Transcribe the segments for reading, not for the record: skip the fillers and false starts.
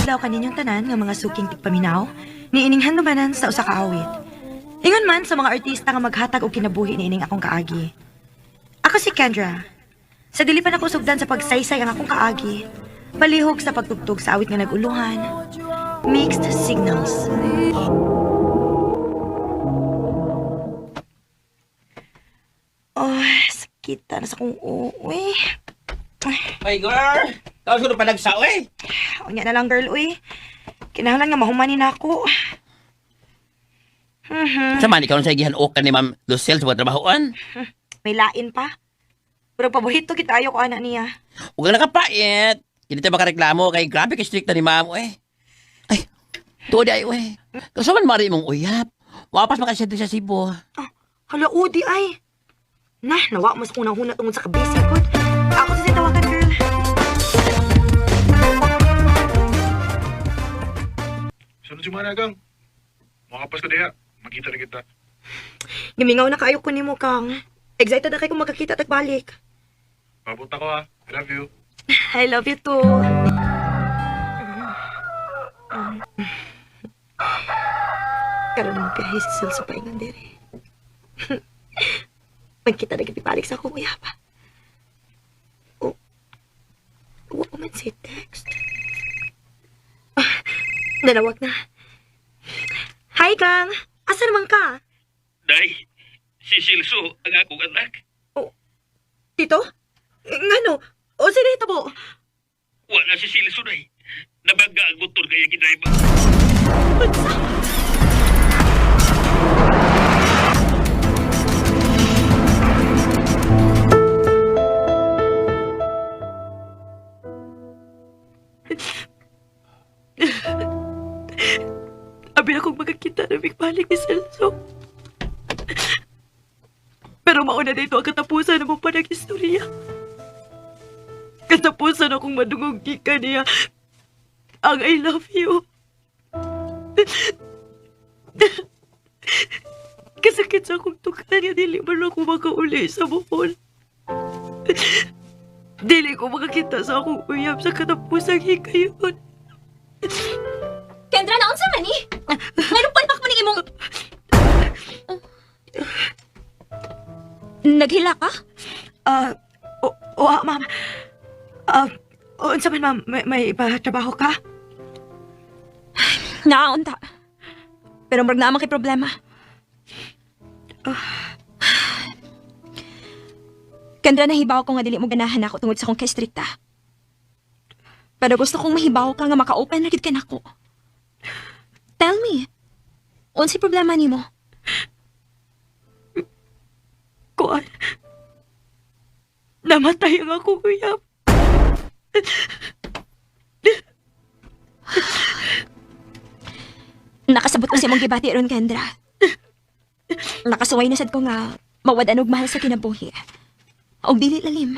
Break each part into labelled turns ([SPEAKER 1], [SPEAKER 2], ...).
[SPEAKER 1] adlaw kaninyong tanan nga mga suking tigpaminaw, niining handumanan sa usa ka awit. Ingon man sa mga artista nga maghatag og kinabuhi niining akong kaagi. Ako si Kendra. Sa dili pa nako sugdan sa pagsaysay ang akong kaagi, palihog sa pagtugtog sa awit nga naguluhan, Mixed Signals. Oh, sakita na sa kong uwi.
[SPEAKER 2] Ay, girl! Tapos ko na pa nagsaw eh.
[SPEAKER 1] O nga na lang, girl, uy. Kinahanglan nga mahumanin ako.
[SPEAKER 2] Sama ni karon sa gihanukan ni Ma'am Lucille sa mga trabahoan.
[SPEAKER 1] May lain pa. Pero paborito kita ayo ko anak niya.
[SPEAKER 2] Huwag ka nakapait. Hindi tayo makareklamo kay grabe kay strict na ni Ma'am eh. Ay, tuwa di ay eh. Kasi man mari mong uyap. Wapas makasya sa Cebu.
[SPEAKER 1] Ah, hala, udi ay. Nawa mas unang-una tungod sa kabisi ko. Ako sa tawagan, girl.
[SPEAKER 3] Saan si Managang? Makapas ka diya. Makita na kita.
[SPEAKER 1] Gimingaw na kaayo ko ni mo, Kang. Excited na kayo kung magkakita at balik.
[SPEAKER 3] Papunta ko ha. I love you.
[SPEAKER 1] I love you too. Karoon mo piyahe si Sil sa paingan diri. Magkita na balik sa akong uyapa. Oh, huwag ko man si text. Nanawag na. Hi, Kang. Asa naman ka?
[SPEAKER 4] Day, si Silso ang akong anak.
[SPEAKER 1] Tito? Ngano? O sino ito po?
[SPEAKER 4] Wala si Silso, day. Nabaga ang motor kaya gidriver.
[SPEAKER 1] Abi akong magkakita na balik ni Celso. Pero mauna na ito ang katapusan ng mong panag-istorya. Katapusan akong madungog ka niya. Ang I love you. Kasakit sa akong tukan niya, dili man ako makauli sa buhol. Dili ko makakita sa akong uyab sa katapusang hikayon.
[SPEAKER 5] Kendra, naon sa mani? Ngayon palpak mo ni imong... Naghila ka?
[SPEAKER 1] Ma'am. Unsa man, ma'am, may trabaho ka?
[SPEAKER 5] Naon ta. Pero marag naman kay problema. Kendra, nahibaw ko nga dili mo ganahan ako tungod sa akong kay-strikta. Pero gusto kong mahibaw ka nga maka-open na gid ka nako. Tell me, unsay problema nimo?
[SPEAKER 1] Kuan. Namatay ang akong uyab.
[SPEAKER 5] Nakasabot ko si mong gibati ron, Kendra. Nakasuway na sad ko nga mawadan og mahal sa kinabuhi. Og dili lalim.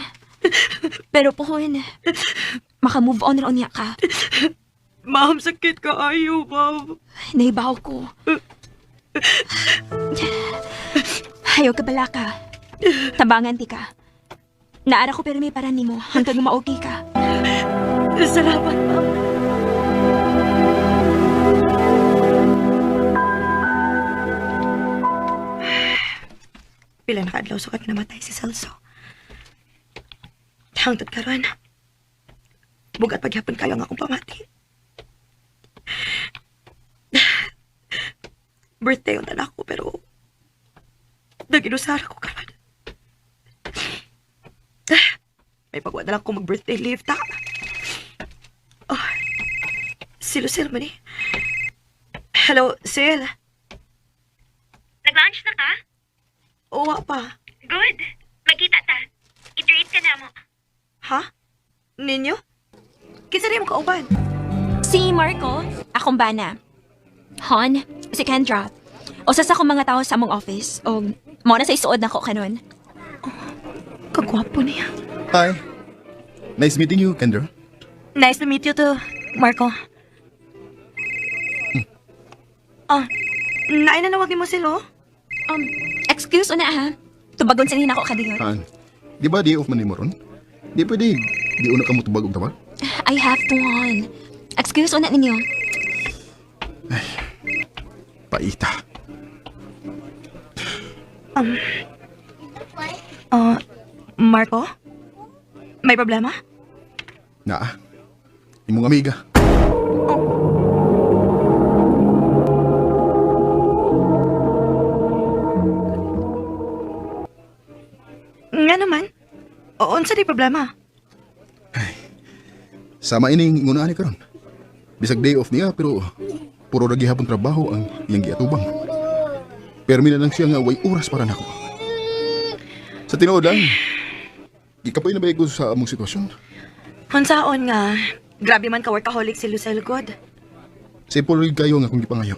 [SPEAKER 5] Pero pohon, maka-move on ron niya ka.
[SPEAKER 1] Ma'am, sakit ka ayo, ma'am.
[SPEAKER 5] Nahibaw ko. Ayaw ka bala ka. Tabangan ti ka. Naara ko pero may para nimo hangtod nga ma-okay ka.
[SPEAKER 1] Salamat, ma'am. Pila na kaadlaw sukat namatay si Celso. Hangtod karon. Bugat paghapon kayo ang akong pamati. Birthday yung anak ko, pero naginusara ko karon. May pagwada lang ko mag-birthday leave, ta. Oh, si Lucille man eh. Hello, Sil.
[SPEAKER 6] Nag-lunch na ka?
[SPEAKER 1] Oo pa.
[SPEAKER 6] Good. Magkita ta. I-treat ka na mo.
[SPEAKER 1] Ha? Ninyo? Kinsa rin mo kauban?
[SPEAKER 5] Si Marco, akong bana. Hon, si Kendra. O sa akong mga tao sa among office. O mo na sa isuod na ko kanon.
[SPEAKER 1] Kagwapo niya.
[SPEAKER 7] Hi. Nice meeting you, Kendra.
[SPEAKER 1] Nice to meet you too, Marco. Nainanawag ni mo sila, oh?
[SPEAKER 5] Excuse una ha. Tubagon sa nina ko kadiyon.
[SPEAKER 7] Haan. Di ba di off man ni mo ron? Di pwede. Di una ka mo tubag og tawag?
[SPEAKER 5] I have to, Hon. Excuse una ninyo.
[SPEAKER 7] Paita.
[SPEAKER 1] Marco? May problema?
[SPEAKER 7] Naa. Imong amiga.
[SPEAKER 1] Nga naman. O, unsa di problema?
[SPEAKER 7] Sama ining ingunaan ni karon. Bisag day off niya pero puro ra gihapon trabaho ang iyang giatubang. Permi na lang siya nga way oras para nako. Sa tinuod lang, gikapoy na ba ko sa among sitwasyon?
[SPEAKER 1] Unsaon nga, grabe man ka workaholic si Lucel God.
[SPEAKER 7] Simple rin kayo nga kung gipangayo.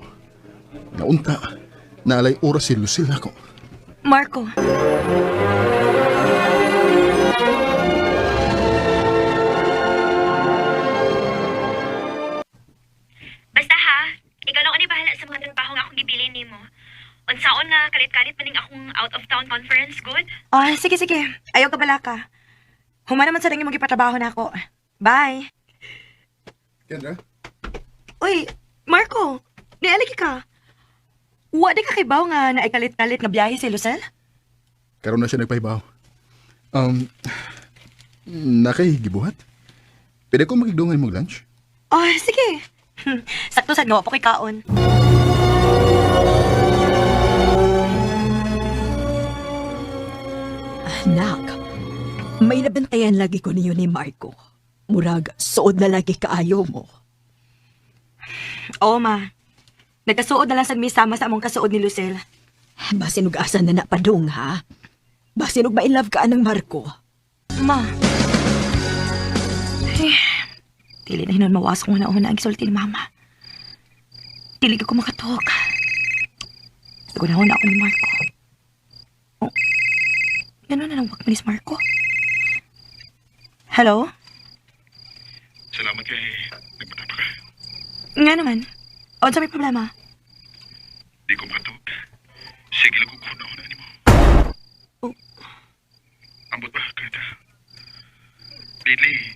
[SPEAKER 7] Naunta, naalay oras si Lucille ako.
[SPEAKER 1] Marco,
[SPEAKER 6] Basta ha, ikaw lang ani bahala sa mga trabaho nga akong gibilin nimo. Unsaon nga kalit-kalit maning akong out of town conference, good?
[SPEAKER 1] sige. Ayaw ka bala ka. Huma naman sa rin mo gipatrabaho na ako. Bye.
[SPEAKER 7] Kendra?
[SPEAKER 1] Uy, Marco, nialagi ka. Wa di ka kibaw nga naikalit-kalit nga biyahe si Lucel?
[SPEAKER 7] Karon na siya nagpahibaw. Nakay gibuhat? Pwede ko magigdungan mo lunch?
[SPEAKER 1] Sige. Sakto sad nga wa po kay kaon.
[SPEAKER 8] Anak, may nabantayan lagi ko niyo ni Marco. Murag, suod na lagi kaayo mo.
[SPEAKER 1] Oo, ma. Nagkasuod na lang sa misama sa among kasuod ni Lucel.
[SPEAKER 8] Basin ug asa na napadung, ha? Basin ug ma-inlove ka ng Marco.
[SPEAKER 1] Ma. Dili na hinon mawas kung una-una ang gisulti ni mama. Dili ko makatuhog. Nagunahon na ako ni Marco. Oh. Gano'n na lang wak ni Marco. Hello?
[SPEAKER 3] Salamat kay nagmatapa ka.
[SPEAKER 1] Nga naman. O, sa may problema?
[SPEAKER 3] Di ko makatog. Sige lang kung kuna-una ni mo.
[SPEAKER 1] Oh.
[SPEAKER 3] Ambot ba, Greta? Dili,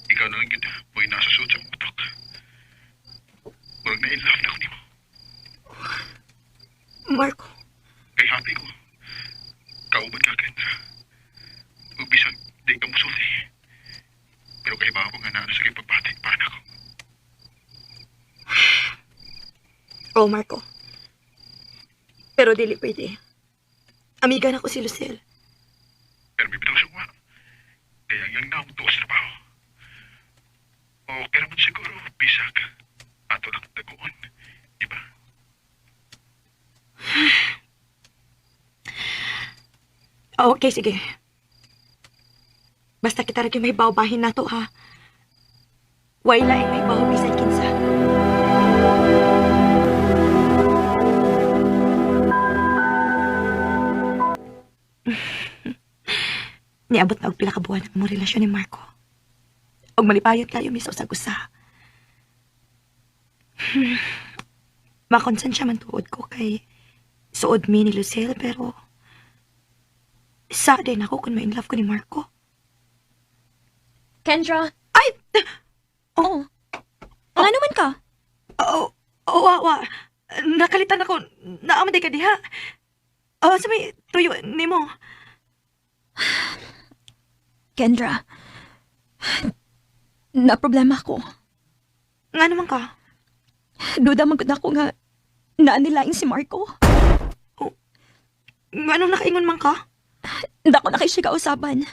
[SPEAKER 3] ikaw na lang yun. Mo'y nasa suot sa utok. Murag na in love na ako ni mo.
[SPEAKER 1] Marco.
[SPEAKER 3] Kay hati ko. Kauban ka, Greta. Ubisag, di ka musulti. Pero kay ba ako nga na sa kay pagbatik pa na ako.
[SPEAKER 1] Oh, Marco. Pero dili pwede. Amiga na ko si Lucel.
[SPEAKER 3] Pero may bitang sungwa. Kaya yung naong tuwa sa trabaho. Okay naman siguro, bisag. Ato lang taguon. Diba?
[SPEAKER 1] Okay, sige. Basta kita rin may bahin na to, ha? Way laing may baw bisan kinsa. Niabot na og pila ka buwan ang mong relasyon ni Marco. Og malipayot kayo miso sa gusa. Makonsensya man tuod ko kay suod mi ni Lucille pero sa din ako kung ma-in love ko ni Marco.
[SPEAKER 5] Kendra,
[SPEAKER 1] Ay!
[SPEAKER 5] oh. Ano naman ka?
[SPEAKER 1] Wa. Nakalitan ako. Naamaday ka diha. Sa may tuyo ni mo.
[SPEAKER 5] Kendra, na problema ko.
[SPEAKER 1] Nga naman ka.
[SPEAKER 5] Duda magod ako nga naanilain si Marco.
[SPEAKER 1] Nga nung nakaingon man ka.
[SPEAKER 5] Dako na kay siya kausaban.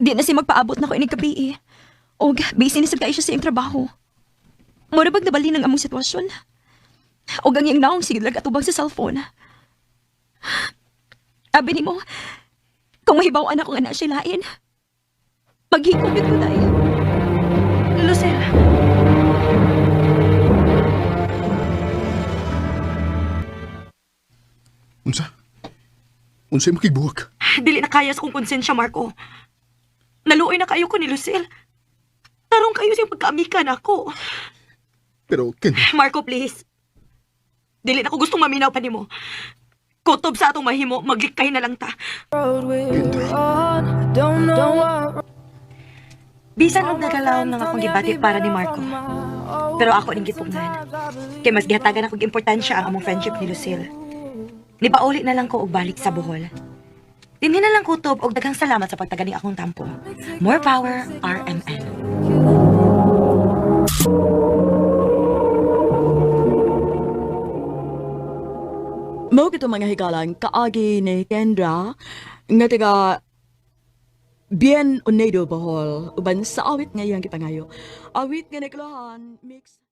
[SPEAKER 5] Di na si magpaabot na ko inig gabi eh. O busy ni sabay siya sa iyong trabaho. Mura bag nabali ng among sitwasyon. O gangyang naong sige lag atubang sa cellphone. Abi ni mo, kung mahibawaan ako nga na siya lain, maghikupit ko tayo.
[SPEAKER 1] Lucille.
[SPEAKER 7] Unsa? Unsa'y makigbuwag?
[SPEAKER 1] Dili na kaya sa kong konsensya, Marco. Naluoy na kayo ko ni Lucille. Tarong kayo siyang pagkaamika na ako.
[SPEAKER 7] Pero, Kendra,
[SPEAKER 1] Marco, please. Dili na ko gustong maminaw pa nimo. Kutob sa atong mahimo, maglikay na lang ta. Bisan og nagalawom nang akong gibati para ni Marco. Pero ako ning gipugnan. Kay mas gihatagan akong importansya ang among friendship ni Lucille. Nipauli na lang ko og balik sa Bohol. Dinhi na lang kutob og daghang salamat sa pagtaganing akong tampo. More power, RMN.
[SPEAKER 9] Mao kito mga hikalan, kaagi ni Kendra, nga taga Bien Unido Bohol, uban sa awit ngayong kipangayo. Awit nga naglahan, mix...